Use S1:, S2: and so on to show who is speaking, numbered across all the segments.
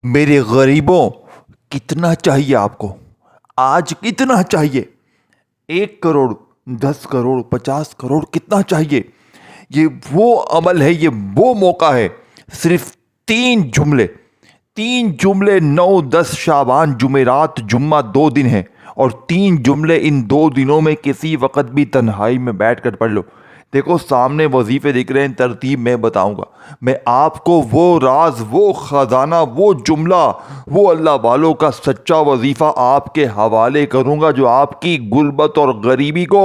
S1: میرے غریبوں، کتنا چاہیے آپ کو؟ آج کتنا چاہیے؟ 1 کروڑ، 10 کروڑ، 50 کروڑ، کتنا چاہیے؟ یہ وہ عمل ہے، یہ وہ موقع ہے۔ صرف 3 جملے، 3 جملے، 9 10 شعبان، جمعرات جمعہ 2 دن ہیں، اور 3 جملے ان 2 دنوں میں کسی وقت بھی تنہائی میں بیٹھ کر پڑھ لو۔ دیکھو سامنے وظیفے دکھ رہے ہیں، ترتیب میں بتاؤں گا۔ میں آپ کو وہ راز، وہ خزانہ، وہ جملہ، وہ اللہ والوں کا سچا وظیفہ آپ کے حوالے کروں گا، جو آپ کی غربت اور غریبی کو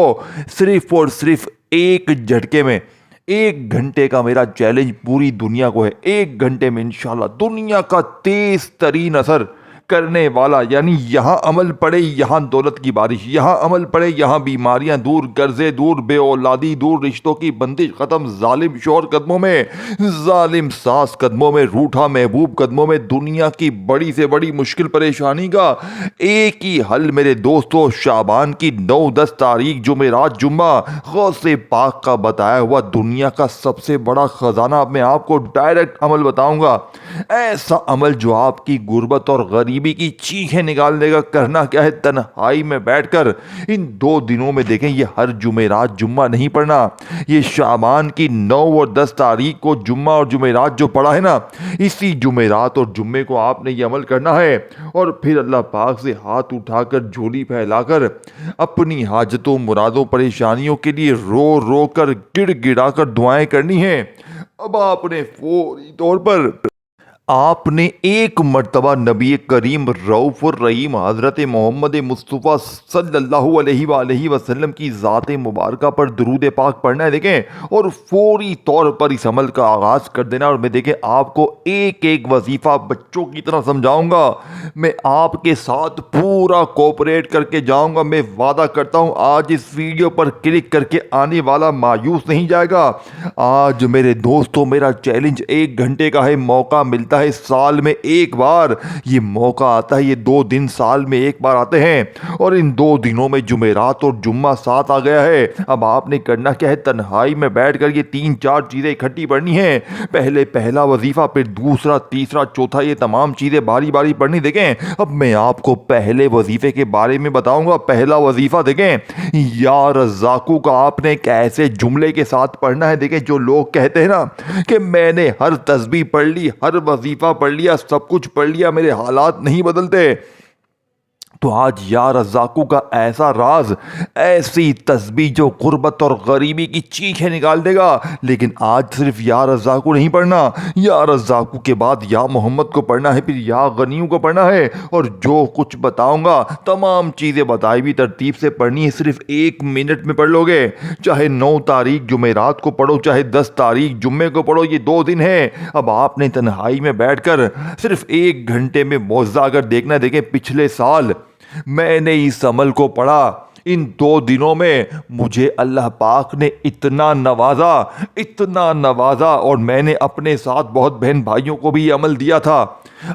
S1: صرف اور صرف ایک جھٹکے میں، 1 گھنٹے کا میرا چیلنج پوری دنیا کو ہے، 1 گھنٹے میں انشاءاللہ دنیا کا تیز ترین اثر کرنے والا، یعنی یہاں عمل پڑے یہاں دولت کی بارش، یہاں عمل پڑے یہاں بیماریاں دور، قرضے دور، بے اولادی دور، رشتوں کی بندش ختم، ظالم شوہر قدموں میں، ظالم ساس قدموں میں، روٹھا محبوب قدموں میں، دنیا کی بڑی سے بڑی مشکل پریشانی کا ایک ہی حل میرے دوستو، شعبان کی 9 10 تاریخ جمعرات جمعہ، غوث پاک کا بتایا ہوا دنیا کا سب سے بڑا خزانہ میں آپ کو ڈائریکٹ عمل بتاؤں گا۔ ایسا عمل جو آپ کی غربت اور غریبی کی چیخیں نکال دے گا۔ کرنا کیا ہے؟ تنہائی میں بیٹھ کر ان 2 دنوں میں، دیکھیں یہ ہر جمعرات جمعہ نہیں پڑھنا، یہ شعبان کی 9 اور 10 تاریخ کو جمعہ اور جمعرات جو پڑھا ہے نا، اسی جمعرات اور جمعے کو آپ نے یہ عمل کرنا ہے، اور پھر اللہ پاک سے ہاتھ اٹھا کر، جھولی پھیلا کر، اپنی حاجتوں، مرادوں، پریشانیوں کے لیے رو رو کر، گڑ گڑا کر دعائیں کرنی ہیں۔ اب آپ نے فوری طور پر، آپ نے ایک مرتبہ نبی کریم رؤوف الرحیم حضرت محمد مصطفیٰ صلی اللہ علیہ وآلہ وسلم کی ذات مبارکہ پر درود پاک پڑھنا ہے، دیکھیں، اور فوری طور پر اس عمل کا آغاز کر دینا۔ اور میں دیکھیں آپ کو ایک ایک وظیفہ بچوں کی طرح سمجھاؤں گا، میں آپ کے ساتھ پورا کوپریٹ کر کے جاؤں گا۔ میں وعدہ کرتا ہوں آج اس ویڈیو پر کلک کر کے آنے والا مایوس نہیں جائے گا۔ آج میرے دوستوں میرا چیلنج 1 گھنٹے کا ہے، موقع ملتا ہے سال میں ایک بار، یہ موقع آتا ہے، یہ 2 دن سال میں ایک بار آتے ہیں، اور ان 2 دنوں میں جمعرات اور جمعہ ساتھ آ گیا ہے۔ اب آپ نے کرنا کیا ہے؟ تنہائی میں بیٹھ کر یہ 3 4 چیزیں اکٹھی پڑھنی ہیں۔ پہلا وظیفہ، پھر دوسرا، تیسرا، چوتھا، یہ تمام چیزیں باری باری پڑھنی۔ دیکھیں اب میں آپ کو پہلے وظیفے کے بارے میں بتاؤں گا۔ پہلا وظیفہ دیکھیں، یا رزاقو کا آپ نے ایک ایسے جملے کے ساتھ پڑھنا ہے۔ دیکھیں جو لوگ کہتے ہیں نا کہ میں نے ہر تسبیح پڑھ لی، ہر وظیفہ پڑھ لیا، سب کچھ پڑھ لیا، میرے حالات نہیں بدلتے، تو آج یا رزاقو کا ایسا راز، ایسی تسبیح جو غربت اور غریبی کی چیخیں نکال دے گا۔ لیکن آج صرف یا رزاقو نہیں پڑھنا، یا رزاقو کے بعد یا محمد کو پڑھنا ہے، پھر یا غنیوں کو پڑھنا ہے، اور جو کچھ بتاؤں گا تمام چیزیں بتائی بھی ترتیب سے پڑھنی ہے۔ صرف 1 منٹ میں پڑھ لو گے، چاہے 9 تاریخ جمعرات کو پڑھو، چاہے 10 تاریخ جمعے کو پڑھو، یہ 2 دن ہیں۔ اب آپ نے تنہائی میں بیٹھ کر صرف 1 گھنٹے میں معجزہ اگر دیکھنا ہے، دیکھیں پچھلے سال میں نے اس عمل کو پڑھا، ان 2 دنوں میں مجھے اللہ پاک نے اتنا نوازا، اتنا نوازا، اور میں نے اپنے ساتھ بہت بہن بھائیوں کو بھی یہ عمل دیا تھا۔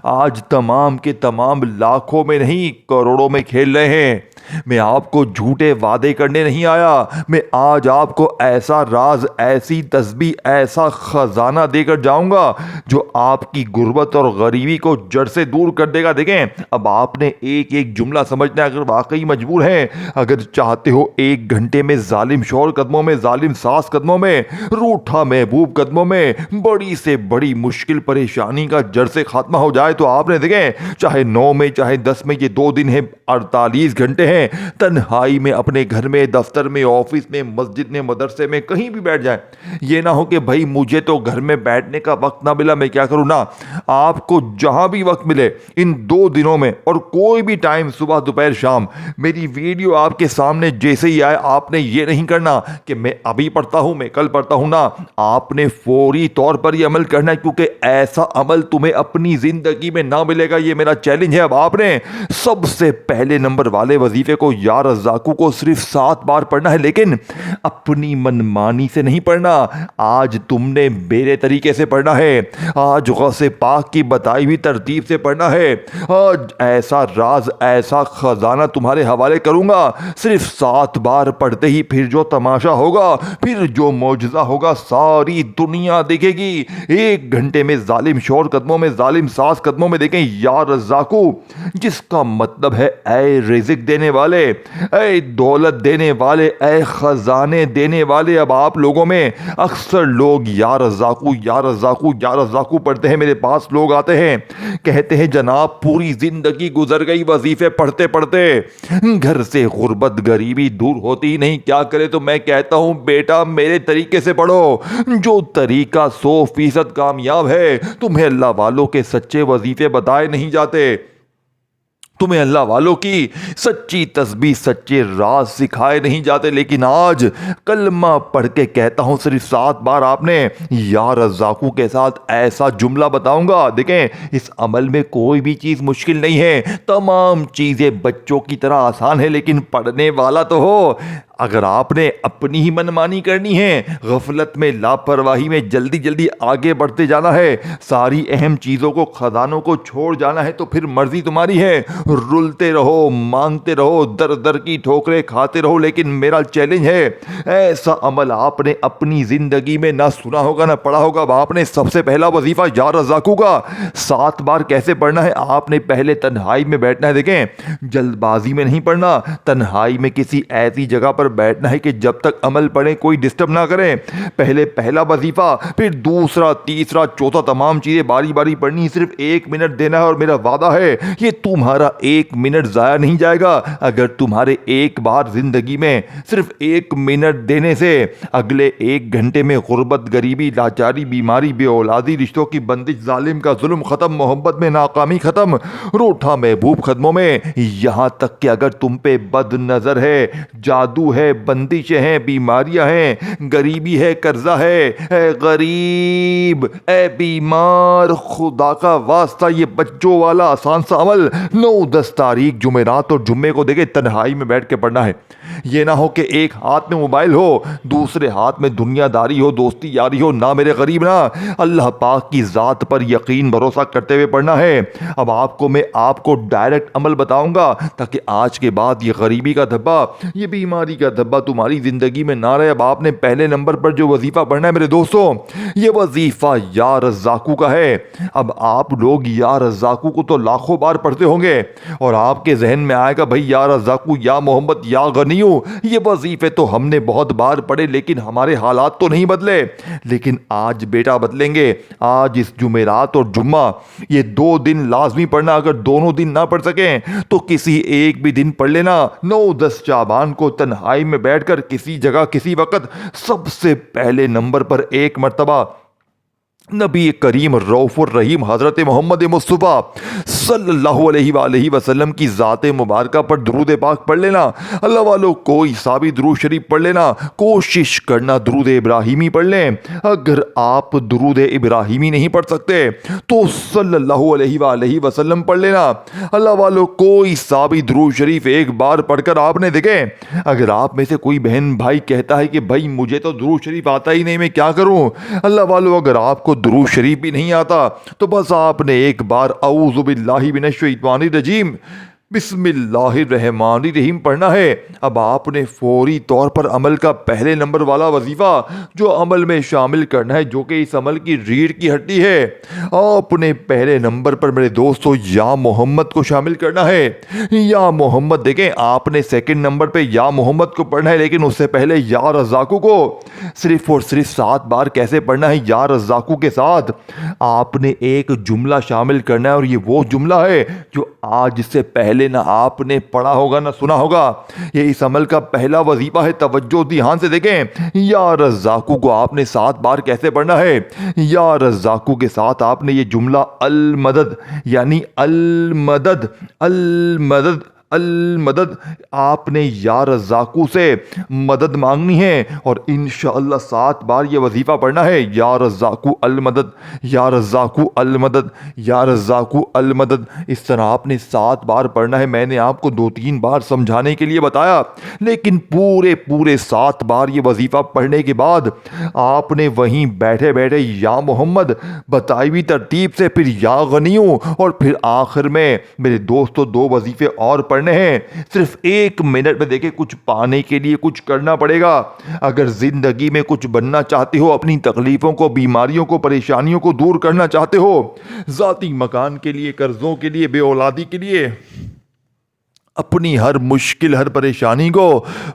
S1: آج تمام کے تمام لاکھوں میں نہیں، کروڑوں میں کھیل رہے ہیں۔ میں آپ کو جھوٹے وعدے کرنے نہیں آیا، میں آج آپ کو ایسا راز، ایسی تسبیح، ایسا خزانہ دے کر جاؤں گا جو آپ کی غربت اور غریبی کو جڑ سے دور کر دے گا۔ دیکھیں اب آپ نے ایک ایک جملہ سمجھنا ہے، اگر واقعی مجبور ہیں، اگر چاہتے ہو 1 گھنٹے میں ظالم شوہر قدموں میں، ظالم ساس قدموں میں، روٹھا محبوب قدموں میں، بڑی سے بڑی مشکل پریشانی کا جڑ سے خاتمہ ہو جائے، تو آپ نے دیکھیں چاہے 9 میں چاہے 10 میں، یہ 2 دن ہیں، 48 گھنٹے ہیں، تنہائی میں اپنے گھر میں، دفتر میں، آفس میں، مسجد میں، مدرسے میں، کہیں بھی بیٹھ جائیں۔ یہ نہ ہو کہ بھائی مجھے تو گھر میں بیٹھنے کا وقت نہ ملا، میں کیا کروں؟ نا، آپ کو جہاں بھی وقت ملے ان 2 دنوں میں، اور کوئی بھی ٹائم، صبح دوپہر شام، میری ویڈیو آپ کے سامنے جیسے ہی آئے، آپ نے یہ نہیں کرنا کہ میں ابھی پڑھتا ہوں، میں کل پڑھتا ہوں، نا، آپ نے فوری طور پر یہ عمل کرنا ہے، کیونکہ ایسا عمل تمہیں اپنی زندگی میں نہ ملے گا۔ یہ میرا چیلنج ہے۔ اب آپ نے سب سے پہلے نمبر والے وظیفے کو، یا رزاقو کو، صرف 7 بار پڑھنا ہے، لیکن اپنی منمانی سے نہیں پڑھنا۔ آج تم نے میرے طریقے سے پڑھنا ہے، آج غوث پاک کی بتائی ہوئی ترتیب سے پڑھنا ہے۔ آج ایسا راز، ایسا خزانہ تمہارے حوالے کروں گا، صرف 7 بار پڑھتے ہی پھر جو تماشا ہوگا، پھر جو معجزہ ہوگا، ساری دنیا دیکھے گی۔ 1 گھنٹے میں ظالم شوہر قدموں میں، ظالم ساس بعض قدموں میں دیکھیں یا رزاقو، جس کا مطلب ہے اے رزق دینے والے، اے دولت دینے والے، اے خزانے دینے والے۔ اب آپ لوگوں میں اکثر لوگ یا رزاقو یا رزاقو یا رزاقو پڑھتے ہیں۔ میرے پاس لوگ آتے ہیں، کہتے ہیں جناب پوری زندگی گزر گئی وظیفے پڑھتے پڑھتے، گھر سے غربت غریبی دور ہوتی ہی نہیں، کیا کرے؟ تو میں کہتا ہوں بیٹا میرے طریقے سے پڑھو، جو طریقہ 100% کامیاب ہے۔ تمہیں اللہ والوں کے سچے وظیفے بتائے نہیں جاتے، تمہیں اللہ والوں کی سچی تسبیح سچے راز سکھائے نہیں جاتے، لیکن آج کلمہ پڑھ کے کہتا ہوں صرف 7 بار آپ نے یا رزاقو کے ساتھ ایسا جملہ بتاؤں گا۔ دیکھیں اس عمل میں کوئی بھی چیز مشکل نہیں ہے، تمام چیزیں بچوں کی طرح آسان ہے، لیکن پڑھنے والا تو ہو۔ اگر آپ نے اپنی ہی منمانی کرنی ہے، غفلت میں لاپرواہی میں جلدی جلدی آگے بڑھتے جانا ہے، ساری اہم چیزوں کو خزانوں کو چھوڑ جانا ہے، تو پھر مرضی تمہاری ہے، رلتے رہو مانگتے رہو در در کی ٹھوکریں کھاتے رہو۔ لیکن میرا چیلنج ہے، ایسا عمل آپ نے اپنی زندگی میں نہ سنا ہوگا نہ پڑھا ہوگا۔ اب آپ نے سب سے پہلا وظیفہ یا رزاقو کا 7 بار کیسے پڑھنا ہے؟ آپ نے پہلے تنہائی میں بیٹھنا ہے، دیکھیں جلد بازی میں نہیں پڑھنا، تنہائی میں کسی ایسی جگہ پر بیٹھنا ہے کہ جب تک عمل پڑھیں کوئی ڈسٹرب نہ کریں۔ پہلے پہلا وظیفہ، پھر دوسرا تیسرا چوتھا، تمام چیزیں باری باری پڑھنی، صرف 1 منٹ دینا ہے، اور میرا وعدہ ہے یہ تمہارا 1 منٹ ضائع نہیں جائے گا۔ اگر تمہارے ایک بار زندگی میں صرف 1 منٹ دینے سے اگلے 1 گھنٹے میں غربت غریبی لاچاری بیماری بے اولادی رشتوں کی بندش ظالم کا ظلم ختم، محبت میں ناکامی ختم، روٹھا محبوب قدموں میں، یہاں تک کہ اگر تم پہ بد نظر ہے، جادو ہے، بندشیں ہیں، بیماریاں ہیں، غریبی ہے، قرضہ ہے، اے غریب اے بیمار، خدا کا واسطہ یہ بچوں والا آسان سا عمل 9-10 تاریخ جمعرات اور جمعے کو دیکھے تنہائی میں بیٹھ کے پڑھنا ہے۔ یہ نہ ہو کہ ایک ہاتھ میں موبائل ہو، دوسرے ہاتھ میں دنیا داری ہو، دوستی یاری ہو، نہ میرے غریب نہ، اللہ پاک کی ذات پر یقین بھروسہ کرتے ہوئے پڑھنا ہے۔ اب میں آپ کو ڈائریکٹ عمل بتاؤں گا تاکہ آج کے بعد یہ غریبی کا دھبا، یہ بیماری کا دھبا تمہاری زندگی میں نہ رہے۔ اب آپ نے پہلے نمبر پر جو وظیفہ پڑھنا ہے میرے دوستوں، یہ وظیفہ یا رزاقو کا ہے۔ اب آپ لوگ یا رزاقو کو تو لاکھوں بار پڑھتے ہوں گے، اور آپ کے ذہن میں آئے گا بھائی یا رزاقو یا محمد یا غنیو، یہ وظیفے تو ہم نے بہت بار پڑھے لیکن ہمارے حالات تو نہیں بدلے۔ لیکن آج بیٹا بدلیں گے، آج اس جمعرات اور جمعہ یہ 2 دن لازمی پڑھنا۔ اگر دونوں دن نہ پڑھ سکیں تو کسی ایک بھی دن پڑھ لینا۔ 9-10 شعبان کو تنہائی میں بیٹھ کر کسی جگہ کسی وقت سب سے پہلے نمبر پر 1 مرتبہ نبی کریم رؤوف الرحیم حضرت محمد مصطفیٰ صلی اللہ علیہ وآلہ وسلم کی ذات مبارکہ پر درود پاک پڑھ لینا۔ اللہ والوں کوئی ثابت درود شریف پڑھ لینا، کوشش کرنا درود ابراہیمی پڑھ لیں۔ اگر آپ درود ابراہیمی نہیں پڑھ سکتے تو صلی اللہ علیہ وآلہ وسلم پڑھ لینا۔ اللہ والوں کوئی ثابت درود شریف ایک بار پڑھ کر آپ نے دیکھیں، اگر آپ میں سے کوئی بہن بھائی کہتا ہے کہ بھائی مجھے تو درود شریف آتا ہی نہیں، میں کیا کروں؟ اللہ والوں اگر آپ کو درود شریف بھی نہیں آتا تو بس آپ نے ایک بار اعوذ باللہ من الشیطان الرجیم بسم اللہ الرحمن الرحیم پڑھنا ہے۔ اب آپ نے فوری طور پر عمل کا پہلے نمبر والا وظیفہ جو عمل میں شامل کرنا ہے، جو کہ اس عمل کی ریڑھ کی ہڈی ہے، آپ نے پہلے نمبر پر میرے دوستو یا محمد کو شامل کرنا ہے۔ یا محمد دیکھیں آپ نے سیکنڈ نمبر پہ یا محمد کو پڑھنا ہے، لیکن اس سے پہلے یا رزاقو کو صرف اور صرف 7 بار کیسے پڑھنا ہے؟ یا رزاقو کے ساتھ آپ نے ایک جملہ شامل کرنا ہے، اور یہ وہ جملہ ہے جو آج سے پہلے نہ آپ نے پڑھا ہوگا نہ سنا ہوگا۔ یہ اس عمل کا پہلا وظیفہ ہے، توجہ دھیان سے دیکھیں۔ یا رزاقو کو آپ نے 7 بار کیسے پڑھنا ہے؟ یا رزاقو کے ساتھ آپ نے یہ جملہ المدد یعنی المدد المدد المدد، آپ نے یا رزاقو سے مدد مانگنی ہے، اور انشاءاللہ 7 بار یہ وظیفہ پڑھنا ہے۔ یا رزاقو المدد یا رزاقو المدد یا رزاقو المدد، اس طرح آپ نے 7 بار پڑھنا ہے۔ میں نے آپ کو 2-3 بار سمجھانے کے لیے بتایا، لیکن پورے 7 بار یہ وظیفہ پڑھنے کے بعد آپ نے وہیں بیٹھے بیٹھے یا محمد بتائی ہوئی ترتیب سے، پھر یا غنیو، اور پھر آخر میں میرے دوستو 2 وظیفے اور پڑھنے ہیں. صرف 1 منٹ میں دیکھیں کچھ پانے کے لیے کچھ کرنا پڑے گا. اگر زندگی میں کچھ بننا چاہتے ہو، اپنی تکلیفوں کو، بیماریوں کو، پریشانیوں کو دور کرنا چاہتے ہو، ذاتی مکان کے لیے، قرضوں کے لیے، بے اولادی کے لیے، اپنی ہر مشکل، ہر پریشانی کو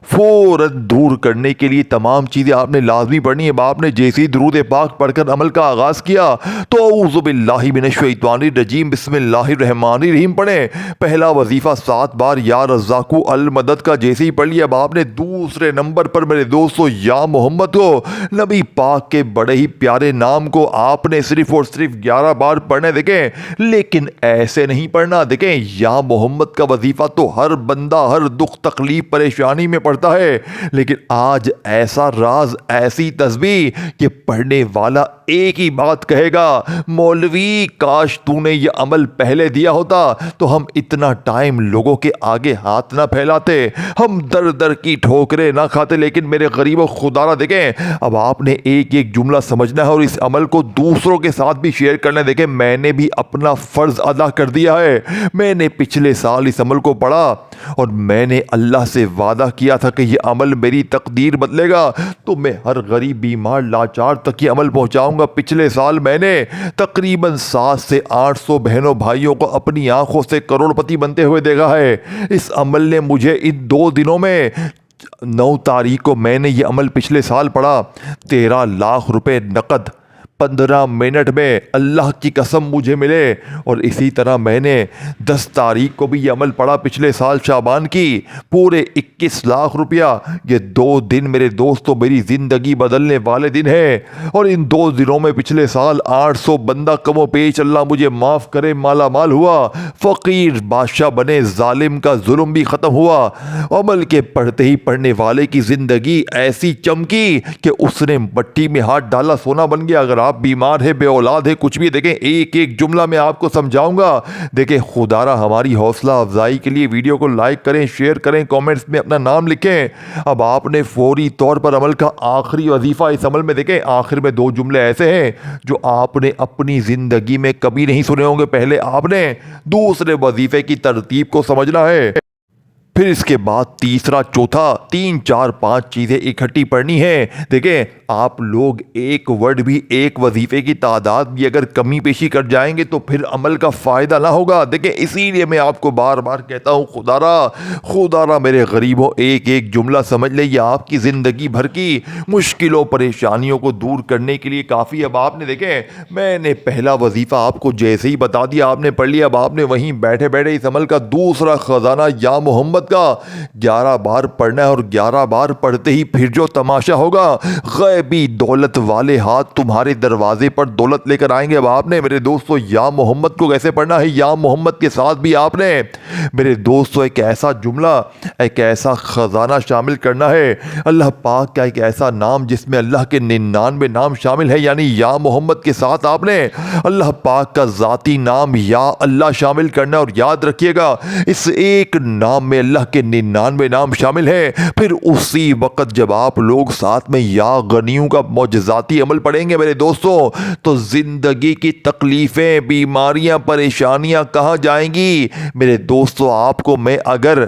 S1: فوراً دور کرنے کے لیے تمام چیزیں آپ نے لازمی پڑھنی ہے. آپ نے جیسے ہی درود پاک پڑھ کر عمل کا آغاز کیا تو اعوذ باللہ من الشیطان الرجیم بسم اللہ الرحمن الرحیم پڑھیں. پہلا وظیفہ 7 بار یا رزاق المدد کا جیسے ہی پڑھ لیا، اب آپ نے دوسرے نمبر پر میرے دوستو یا محمد کو، نبی پاک کے بڑے ہی پیارے نام کو آپ نے صرف اور صرف 11 بار پڑھنے. دیکھیں لیکن ایسے نہیں پڑھنا. دیکھیں یا محمد کا وظیفہ تو ہر بندہ ہر دکھ تکلیف پریشانی میں پڑھتا ہے، لیکن آج ایسا راز، ایسی تسبیح کہ پڑھنے والا ایک ہی بات کہے گا، مولوی کاش تو نے یہ عمل پہلے دیا ہوتا تو ہم اتنا ٹائم لوگوں کے آگے ہاتھ نہ پھیلاتے، ہم در در کی ٹھوکریں نہ کھاتے. لیکن میرے غریبوں خدا را دیکھیں اب آپ نے ایک ایک جملہ سمجھنا ہے اور اس عمل کو دوسروں کے ساتھ بھی شیئر کرنا ہے. دیکھیں میں نے بھی اپنا فرض ادا کر دیا ہے. میں نے پچھلے سال اس عمل کو پڑھا اور میں نے اللہ سے وعدہ کیا تھا کہ یہ عمل میری تقدیر بدلے گا تو میں ہر غریب بیمار لاچار تک یہ عمل پہنچاؤں گا. پچھلے سال میں نے تقریباً 700 سے 800 بہنوں بھائیوں کو اپنی آنکھوں سے کروڑ پتی بنتے ہوئے دیکھا ہے. اس عمل نے مجھے ان 2 دنوں میں 9 تاریخ کو میں نے یہ عمل پچھلے سال پڑھا، 13 لاکھ روپے نقد 15 منٹ میں اللہ کی قسم مجھے ملے. اور اسی طرح میں نے 10 تاریخ کو بھی یہ عمل پڑھا پچھلے سال شعبان کی، پورے 21 لاکھ روپیہ. یہ 2 دن میرے دوستوں میری زندگی بدلنے والے دن ہیں. اور ان 2 دنوں میں پچھلے سال 800 بندہ کم و پیش اللہ مجھے معاف کرے مالا مال ہوا، فقیر بادشاہ بنے، ظالم کا ظلم بھی ختم ہوا. عمل کے پڑھتے ہی پڑھنے والے کی زندگی ایسی چمکی کہ اس نے مٹی میں ہاتھ ڈالا سونا بن گیا. اگر آپ بیمار ہے، بے اولاد ہے، کچھ بھی، دیکھیں ایک ایک جملہ میں آپ کو سمجھاؤں گا. دیکھیں خدا را ہماری حوصلہ افزائی کے لیے ویڈیو کو لائک کریں، شیئر کریں، کامنٹس میں اپنا نام لکھیں. اب آپ نے فوری طور پر عمل کا آخری وظیفہ اس عمل میں دیکھیں آخر میں 2 جملے ایسے ہیں جو آپ نے اپنی زندگی میں کبھی نہیں سنے ہوں گے. پہلے آپ نے دوسرے وظیفے کی ترتیب کو سمجھنا ہے، پھر اس کے بعد تیسرا، چوتھا، 3 4 5 چیزیں اکٹھی پڑھنی ہیں. دیکھیں آپ لوگ ایک ورڈ بھی، ایک وظیفے کی تعداد بھی اگر کمی پیشی کر جائیں گے تو پھر عمل کا فائدہ نہ ہوگا. دیکھیں اسی لیے میں آپ کو بار بار کہتا ہوں خدا را میرے غریبوں ایک ایک جملہ سمجھ لیں، یہ آپ کی زندگی بھر کی مشکلوں پریشانیوں کو دور کرنے کے لیے کافی. اب آپ نے دیکھیں میں نے پہلا وظیفہ آپ کو جیسے ہی بتا دیا، آپ نے پڑھ لیا. اب آپ نے وہیں بیٹھے بیٹھے اس عمل کا دوسرا خزانہ یا محمد کا 11 بار پڑھنا ہے اور 11 بار پڑھتے ہی پھر جو تماشا ہوگا، غیبی دولت والے ہاتھ تمہارے دروازے پر دولت لے کر آئیں گے. اب آپ نے میرے دوستو یا محمد کو کیسے پڑھنا ہے؟ یا محمد کے ساتھ بھی آپ نے میرے دوستو ایک ایسا جملہ، ایک ایسا خزانہ شامل کرنا ہے، اللہ پاک کا ایک ایسا نام جس میں اللہ کے 99 نام شامل ہے. یعنی یا محمد کے ساتھ آپ نے اللہ پاک کا ذاتی نام یا اللہ شامل کرنا. اور یاد رکھیے گا اس ایک نام میں اللہ کے 99 نام شامل ہیں. پھر اسی وقت جب آپ لوگ ساتھ میں یا غنیوں کا معجزاتی عمل پڑھیں گے میرے دوستوں تو زندگی کی تکلیفیں، بیماریاں، پریشانیاں کہاں جائیں گی میرے دوستوں. آپ کو میں اگر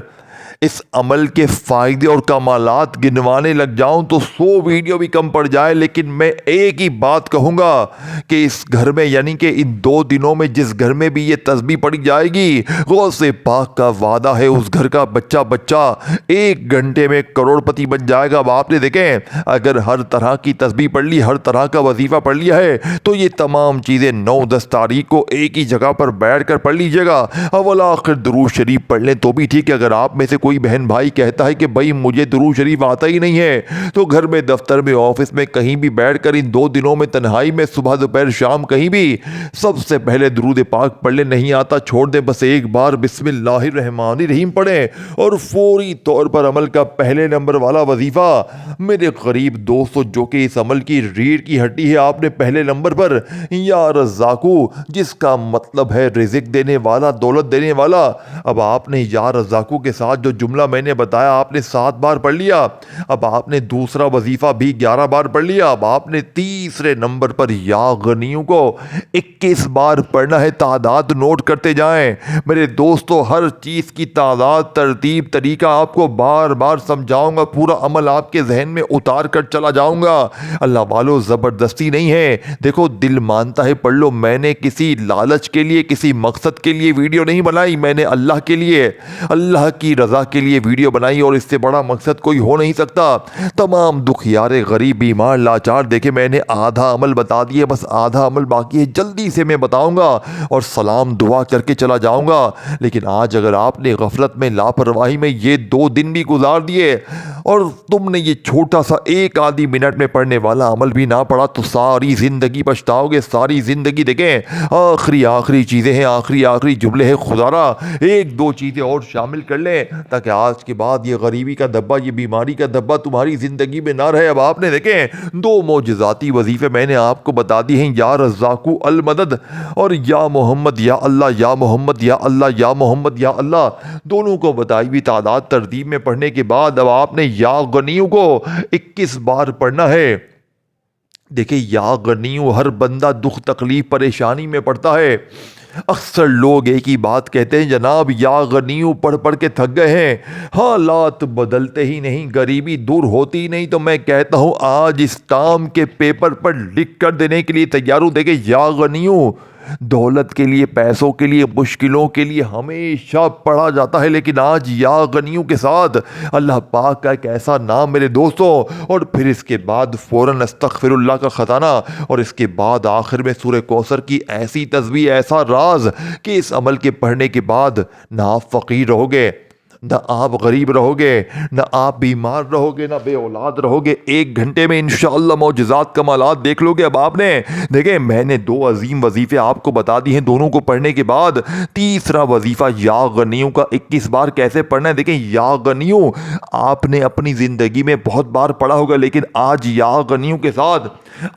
S1: اس عمل کے فائدے اور کمالات گنوانے لگ جاؤں تو 100 ویڈیو بھی کم پڑ جائے. لیکن میں ایک ہی بات کہوں گا کہ اس گھر میں، یعنی کہ ان 2 دنوں میں جس گھر میں بھی یہ تسبیح پڑھی جائے گی، غوث پاک کا وعدہ ہے اس گھر کا بچہ 1 گھنٹے میں کروڑ پتی بن جائے گا. اب آپ نے دیکھیں اگر ہر طرح کی تسبیح پڑھ لی، ہر طرح کا وظیفہ پڑھ لیا ہے تو یہ تمام چیزیں 9 10 تاریخ کو ایک ہی جگہ پر بیٹھ کر پڑھ لیجیے گا. اول آخر درود شریف پڑھ لیں تو بھی ٹھیک ہے. اگر آپ میں سے کوئی بہن بھائی کہتا ہے کہ بھائی مجھے درود شریف آتا ہی نہیں ہے تو گھر میں، دفتر میں، آفس میں، کہیں بھی بیٹھ کر ان 2 دنوں میں تنہائی میں صبح دوپہر شام کہیں بھی سب سے پہلے درود پاک پڑھ لیں. نہیں آتا چھوڑ دیں، بس ایک بار بسم اللہ الرحمن الرحیم پڑھیں اور فوری طور پر عمل کا پہلے نمبر والا وظیفہ میرے قریب دوستو جو کہ اس عمل کی ریڑھ کی ہڈی ہے، آپ نے پہلے نمبر پر یا رزاقو جس کا مطلب ہے رزق دینے والا، دولت دینے والا. اب آپ نے یا رزاقو کے ساتھ جو جملہ میں نے بتایا آپ نے 7 بار پڑھ لیا. اب آپ نے دوسرا وظیفہ بھی 11 بار پڑھ لیا. اب آپ نے تیسرے نمبر پر یا غنیوں کو 21 بار پڑھنا ہے. تعداد نوٹ کرتے جائیں میرے دوستو. ہر چیز کی تعداد، ترتیب، طریقہ آپ کو بار بار سمجھاؤں گا. پورا عمل آپ کے ذہن میں اتار کر چلا جاؤں گا. اللہ والو زبردستی نہیں ہے. دیکھو دل مانتا ہے پڑھ لو. میں نے کسی لالچ کے لیے، کسی مقصد کے لیے ویڈیو نہیں بنائی. میں نے اللہ کے لیے، اللہ کی رضا کے لیے ویڈیو بنائی، اور اس سے بڑا مقصد کوئی ہو نہیں سکتا. تمام دکھیارے، غریب، بیمار، لاچار، دیکھے میں نے آدھا عمل بتا دیے، بس آدھا عمل باقی ہے. جلدی سے میں بتاؤں گا اور سلام دعا کر کے چلا جاؤں گا. لیکن آج اگر آپ نے غفلت میں، لاپرواہی میں یہ 2 دن بھی گزار دیے اور تم نے یہ چھوٹا سا 1 آدھی منٹ میں پڑھنے والا عمل بھی نہ پڑھا تو ساری زندگی پچھتاؤ گے. ساری زندگی. دیکھیں آخری چیزیں ہیں، آخری جملے ہیں. خدارا 1-2 چیزیں اور شامل کر لیں تاکہ آج کے بعد یہ غریبی کا دبا، یہ بیماری کا دبا تمہاری زندگی میں نہ رہے. اب آپ نے دیکھیں 2 معجزاتی وظیفے میں نے آپ کو بتا دی ہیں. یا رزاقو المدد اور یا محمد یا اللہ، یا محمد یا اللہ، یا محمد یا اللہ. دونوں کو بتائی ہوئی تعداد ترتیب میں پڑھنے کے بعد اب آپ نے یا غنیوں کو 21 بار پڑھنا ہے. دیکھیں یا غنیوں ہر بندہ دکھ تکلیف پریشانی میں پڑتا ہے. اکثر لوگ ایک ہی بات کہتے ہیں، جناب یا غنیوں پڑھ پڑھ کے تھک گئے ہیں، حالات بدلتے ہی نہیں، غریبی دور ہوتی ہی نہیں. تو میں کہتا ہوں آج اس کام کے پیپر پر لکھ کر دینے کے لیے تیار ہوں. دیکھیں یا غنیوں دولت کے لیے، پیسوں کے لیے، مشکلوں کے لیے ہمیشہ پڑھا جاتا ہے، لیکن آج یا غنیوں کے ساتھ اللہ پاک کا ایک ایسا نام میرے دوستوں، اور پھر اس کے بعد فوراً استغفر اللہ کا خزانہ، اور اس کے بعد آخر میں سورہ کوثر کی ایسی تسبیح، ایسا راز کہ اس عمل کے پڑھنے کے بعد نہ آپ فقیر رہو گے، نہ آپ غریب رہو گے، نہ آپ بیمار رہو گے، نہ بے اولاد رہو گے. 1 گھنٹے میں انشاءاللہ معجزات کمالات دیکھ لو گے. اب آپ نے دیکھیں میں نے 2 عظیم وظیفے آپ کو بتا دی ہیں. دونوں کو پڑھنے کے بعد تیسرا وظیفہ یا غنیوں کا 21 بار کیسے پڑھنا ہے. دیکھیں یا غنیوں آپ نے اپنی زندگی میں بہت بار پڑھا ہوگا، لیکن آج یا غنیوں کے ساتھ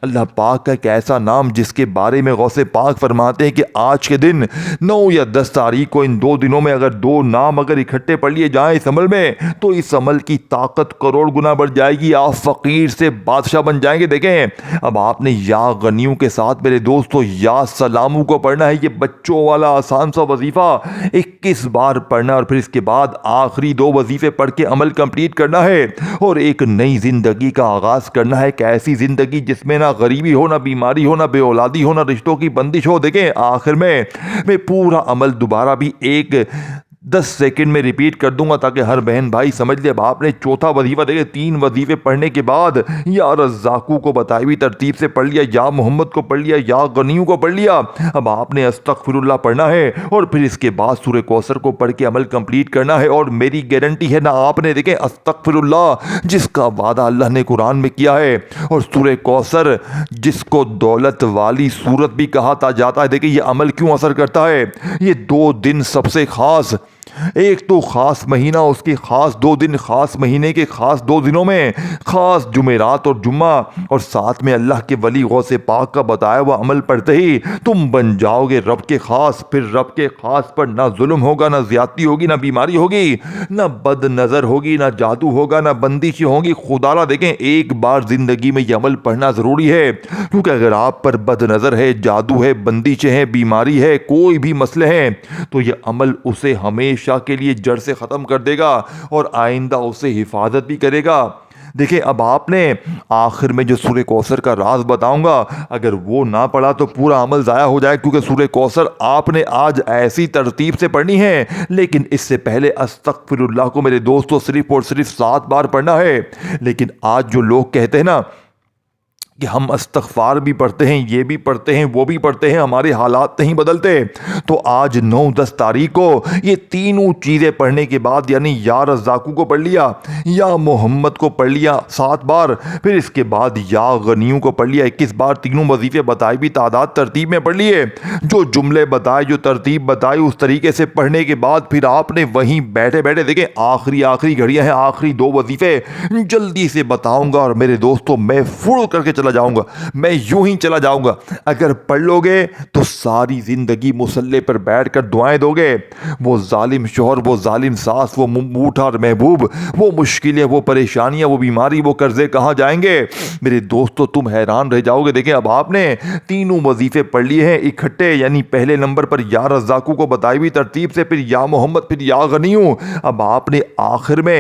S1: اللہ پاک کا ایک ایسا نام جس کے بارے میں غوث پاک فرماتے ہیں کہ آج کے دن 9 یا 10 تاریخ کو ان 2 دنوں میں اگر 2 نام اگر اکٹھے پڑھ لیے جائیں اس عمل میں تو اس عمل کی طاقت کروڑ گنا بڑھ جائے گی. آپ فقیر سے بادشاہ بن جائیں گے. دیکھیں اب آپ نے یا غنیوں کے ساتھ میرے دوستو یا سلاموں کو پڑھنا ہے. یہ بچوں والا آسان سا وظیفہ 21 بار پڑھنا، اور پھر اس کے بعد آخری 2 وظیفے پڑھ کے عمل کمپلیٹ کرنا ہے اور ایک نئی زندگی کا آغاز کرنا ہے. ایک ایسی زندگی جس میں نہ غریبی ہو، نہ بیماری ہو، نہ بے اولادی ہو، نہ رشتوں کی بندش ہو. دیکھیں آخر میں پورا عمل دوبارہ بھی 10 سیکنڈ میں ریپیٹ کر دوں گا تاکہ ہر بہن بھائی سمجھ لے. اب آپ نے چوتھا وظیفہ دیکھیں 3 وظیفے پڑھنے کے بعد یا رزاقو کو بتائی ہوئی ترتیب سے پڑھ لیا، یا محمد کو پڑھ لیا، یا غنیوں کو پڑھ لیا. اب آپ نے استغفر اللہ پڑھنا ہے اور پھر اس کے بعد سورہ کوثر کو پڑھ کے عمل کمپلیٹ کرنا ہے. اور میری گارنٹی ہے نا آپ نے دیکھیں استغفر اللہ جس کا وعدہ اللہ نے قرآن میں کیا ہے، اور سورہ کوثر جس کو دولت والی سورت بھی کہا جاتا ہے. دیکھیں یہ عمل کیوں اثر کرتا ہے. یہ 2 دن سب سے خاص، ایک تو خاص مہینہ، اس کے خاص 2 دن، خاص مہینے کے خاص 2 دنوں میں خاص جمعرات اور جمعہ، اور ساتھ میں اللہ کے ولی غوث پاک کا بتایا ہوا عمل پڑھتے ہی تم بن جاؤ گے رب کے خاص. پھر رب کے خاص پر نہ ظلم ہوگا، نہ زیادتی ہوگی، نہ بیماری ہوگی، نہ بد نظر ہوگی، نہ جادو ہوگا، نہ بندشیں ہوں گی. خدا را دیکھیں ایک بار زندگی میں یہ عمل پڑھنا ضروری ہے، کیونکہ اگر آپ پر بد نظر ہے، جادو ہے، بندشیں ہیں، بیماری ہے، کوئی بھی مسئلے ہیں تو یہ عمل اسے ہمیشہ کے لیے جڑ سے ختم کر دے گا اور آئندہ اسے حفاظت بھی کرے گا. دیکھیں اب آپ نے آخر میں جو سورہ کوثر کا راز بتاؤں گا اگر وہ نہ پڑھا تو پورا عمل ضائع ہو جائے، کیونکہ سورہ کوثر آپ نے آج ایسی ترتیب سے پڑھنی ہے. لیکن اس سے پہلے استغفر اللہ کو میرے دوستو صرف اور صرف 7 بار پڑھنا ہے. لیکن آج جو لوگ کہتے ہیں نا کہ ہم استغفار بھی پڑھتے ہیں، یہ بھی پڑھتے ہیں، وہ بھی پڑھتے ہیں، ہمارے حالات نہیں بدلتے، تو آج 9-10 تاریخ کو یہ تینوں چیزیں پڑھنے کے بعد یعنی یا رزاقو کو پڑھ لیا، یا محمد کو پڑھ لیا 7 بار، پھر اس کے بعد یا غنیوں کو پڑھ لیا 21 بار. تینوں وظیفے بتائی بھی تعداد ترتیب میں پڑھ لیے، جو جملے بتائے، جو ترتیب بتائی اس طریقے سے پڑھنے کے بعد پھر آپ نے وہیں بیٹھے بیٹھے دیکھیں آخری گھڑیاں ہیں، آخری 2 وظیفے جلدی سے بتاؤں گا اور میرے دوستوں میں فل کر کے چلا جاؤں گا، میں یوں ہی چلا جاؤں گا۔ اگر پڑھ لو گے تو ساری زندگی مصلے پر بیٹھ کر دعائیں دو گے۔ وہ ظالم شوہر، وہ ظالم ساس، وہ موٹھا اور محبوب، وہ مشکلیں، وہ پریشانیاں، وہ بیماری، وہ قرضے کہاں جائیں گے؟ میرے دوستو تم حیران رہ جاؤ گے۔ دیکھیں اب آپ نے تینوں وظیفے پڑھ لیے ہیں اکٹھے، یعنی پہلے نمبر پر یا رزاقو کو بتائی ہوئی ترتیب سے، پھر یا محمد، پھر یا غنیوں۔ اب آپ نے آخر میں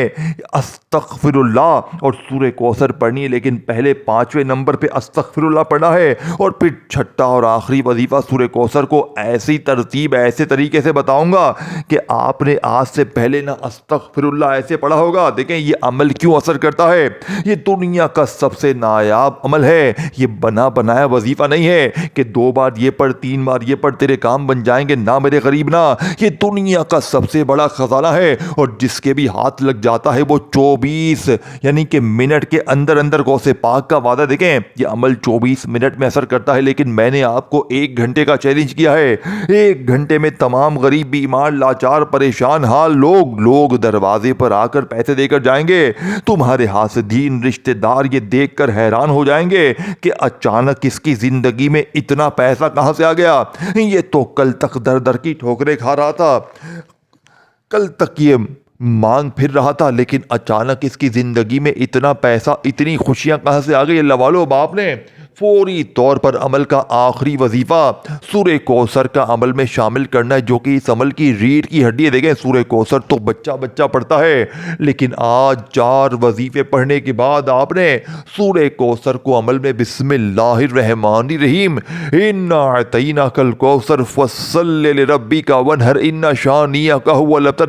S1: استغفر اللہ اور سورہ کوثر پڑھنی ہے، لیکن پہلے 5ویں نمبر پہ استغفر اللہ پڑھنا ہے، اور پھر چھٹا اور آخری وظیفہ سورہ کوثر کو ایسی ترتیب، ایسے طریقے سے بتاؤں گا کہ آپ نے آج سے پہلے نہ استغفر اللہ ایسے پڑھا ہوگا۔ دیکھیں یہ عمل کیوں اثر کرتا ہے، یہ دنیا کا سب سے نایاب عمل ہے، یہ بنا بنایا وظیفہ نہیں ہے کہ 2 بار یہ پڑھ 3 بار یہ پڑھ تیرے کام بن جائیں گے، نہ میرے غریب نہ۔ یہ دنیا کا سب سے بڑا خزانہ ہے، اور جس کے بھی ہاتھ لگ جاتا ہے وہ 24 یعنی کہ منٹ کے اندر اندر غوث پاک کا وعدہ۔ دیکھیں یہ عمل 24 منٹ میں اثر کرتا ہے، لیکن میں نے آپ کو 1 گھنٹے کا چیلنج کیا ہے۔ 1 گھنٹے میں تمام غریب، بیمار، لاچار، پریشان حال لوگ دروازے پر آ کر پیسے دے کر جائیں گے۔ تمہارے حاسدین رشتہ دار یہ دیکھ کر حیران ہو جائیں گے کہ اچانک اس کی زندگی میں اتنا پیسہ کہاں سے آ گیا۔ یہ تو کل تک در در کی ٹھوکریں کھا رہا تھا، کل تک یہ مانگ پھر رہا تھا، لیکن اچانک اس کی زندگی میں اتنا پیسہ، اتنی خوشیاں کہاں سے آ گئی۔ اللہ والو، باپ نے فوری طور پر عمل کا آخری وظیفہ سورہ کوثر کا عمل میں شامل کرنا ہے، جو کہ اس عمل کی ریڑھ کی ہڈی ہے۔ دیکھیں سورہ کوثر تو بچہ پڑھتا ہے، لیکن آج 4 وظیفے پڑھنے کے بعد آپ نے سورہ کوثر کو عمل میں بسم اللہ الرحمن الرحیم انا اعطیناک الکوثر فصل لربک وانحر ان شانئک هو الابتر۔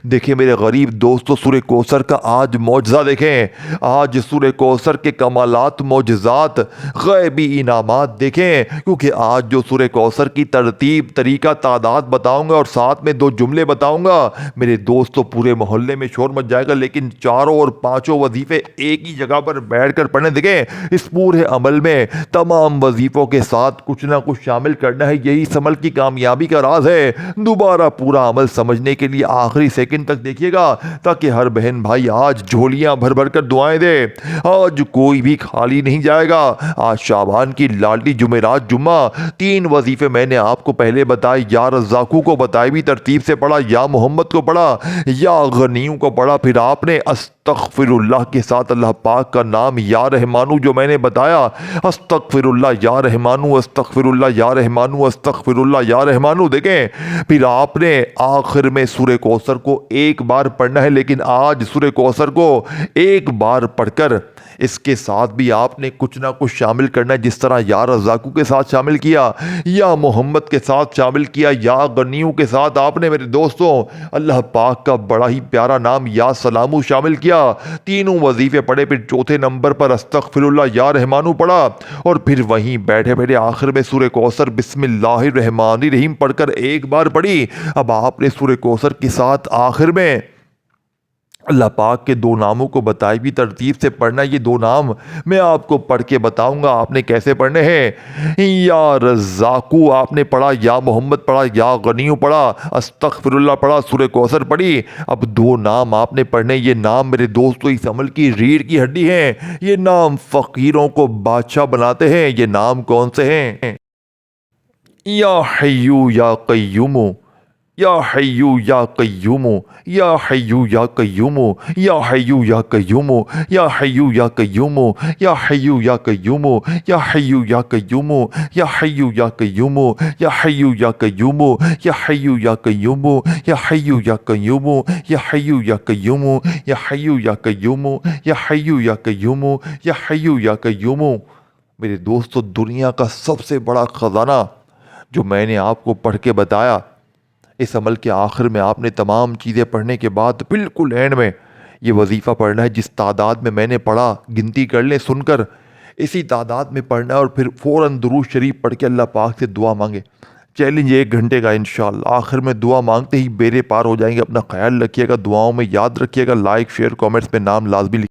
S1: دیکھیں میرے غریب دوستو، سورہ کوثر کا آج معجزہ دیکھیں، آج سورہ کوثر کے کمالات، معجزات، غیبی انعامات دیکھیں، کیونکہ آج جو سورہ کوثر کی ترتیب، طریقہ، تعداد بتاؤں گا اور ساتھ میں 2 جملے بتاؤں گا، میرے دوستو پورے محلے میں شور مچ جائے گا، لیکن 4 اور 5 وظیفے ایک ہی جگہ پر بیٹھ کر پڑھنے۔ دیکھیں اس پورے عمل میں تمام وظیفوں کے ساتھ کچھ نہ کچھ شامل کرنا ہے، یہی اس عمل کی کامیابی کا راز ہے۔ دوبارہ پورا عمل سمجھنے کے لیے آخری سیکنڈ تک دیکھیے گا، تاکہ ہر بہن بھائی آج جھولیاں بھر بھر کر دعائیں دے۔ آج کوئی بھی خالی نہیں جائے گا۔ آج شعبان کی لاڈلی جمعرات جمعہ 3 وظیفے میں نے آپ کو پہلے بتائے، یا رزاقو کو بتائی بھی ترتیب سے پڑھا، یا محمد کو پڑھا، یا غنیوں کو پڑھا، پھر آپ نے استغفر اللہ کے ساتھ اللہ پاک کا نام یا رحمانو جو میں نے بتایا، استغفر اللہ یا رحمانو، استغفر اللہ یا رحمانو، استغفر اللہ یا رحمانو۔ دیکھیں پھر آپ نے آخر میں سورہ کوثر کو 1 بار پڑھنا ہے، لیکن آج سورہ کوثر کو 1 بار پڑھ کر اس کے ساتھ بھی آپ نے کچھ نہ کچھ شامل کرنا ہے، جس طرح یا رزاقو کے ساتھ شامل کیا، یا محمد کے ساتھ شامل کیا، یا غنیوں کے ساتھ آپ نے میرے دوستوں اللہ پاک کا بڑا ہی پیارا نام یا سلامو شامل کیا۔ تینوں وظیفے پڑھے، پھر چوتھے نمبر پر استغفر اللہ یا رحمانو پڑھا، اور پھر وہیں بیٹھے بیٹھے آخر میں سورہ کوثر بسم اللہ الرحمن الرحیم پڑھ کر 1 بار پڑھی۔ اب آپ نے سورہ کوثر کے ساتھ آخر میں اللہ پاک کے 2 ناموں کو بتائی بھی ترتیب سے پڑھنا۔ یہ 2 نام میں آپ کو پڑھ کے بتاؤں گا آپ نے کیسے پڑھنے ہیں۔ یا رزاقو آپ نے پڑھا، یا محمد پڑھا، یا غنیو پڑھا، استغفر اللہ پڑھا، سورہ کوثر پڑھی۔ اب 2 نام آپ نے پڑھنے، یہ نام میرے دوستو اس عمل کی ریڑھ کی ہڈی ہیں، یہ نام فقیروں کو بادشاہ بناتے ہیں۔ یہ نام کون سے ہیں؟ یا حیو یا قیومو، یا حیو یا قیومو، یا حیو یا قیومو، یا حیو یا قیومو، یا حیو یا قیومو، یا حیو یا قیومو، یا حیو یا قیومو، یا حیو یا قیومو، یا حیو یا قیومو، یا حیو یا قیومو، یا حیو یا قیومو، یا حیو یا قیومو، یا حیو یا قیومو، یا حیو یا قیومو، یا حیو یا قیومو۔ میرے دوستو دنیا کا سب سے بڑا خزانہ جو میں نے آپ کو پڑھ کے بتایا، اس عمل کے آخر میں آپ نے تمام چیزیں پڑھنے کے بعد بالکل اینڈ میں یہ وظیفہ پڑھنا ہے، جس تعداد میں نے پڑھا گنتی کر لیں سن کر، اسی تعداد میں پڑھنا ہے، اور پھر فوراً درود شریف پڑھ کے اللہ پاک سے دعا مانگے۔ چیلنج 1 گھنٹے کا انشاءاللہ۔ آخر میں دعا مانگتے ہی بیڑے پار ہو جائیں گے۔ اپنا خیال رکھیے گا، دعاؤں میں یاد رکھیے گا، لائک شیئر کامنٹس میں نام لازمی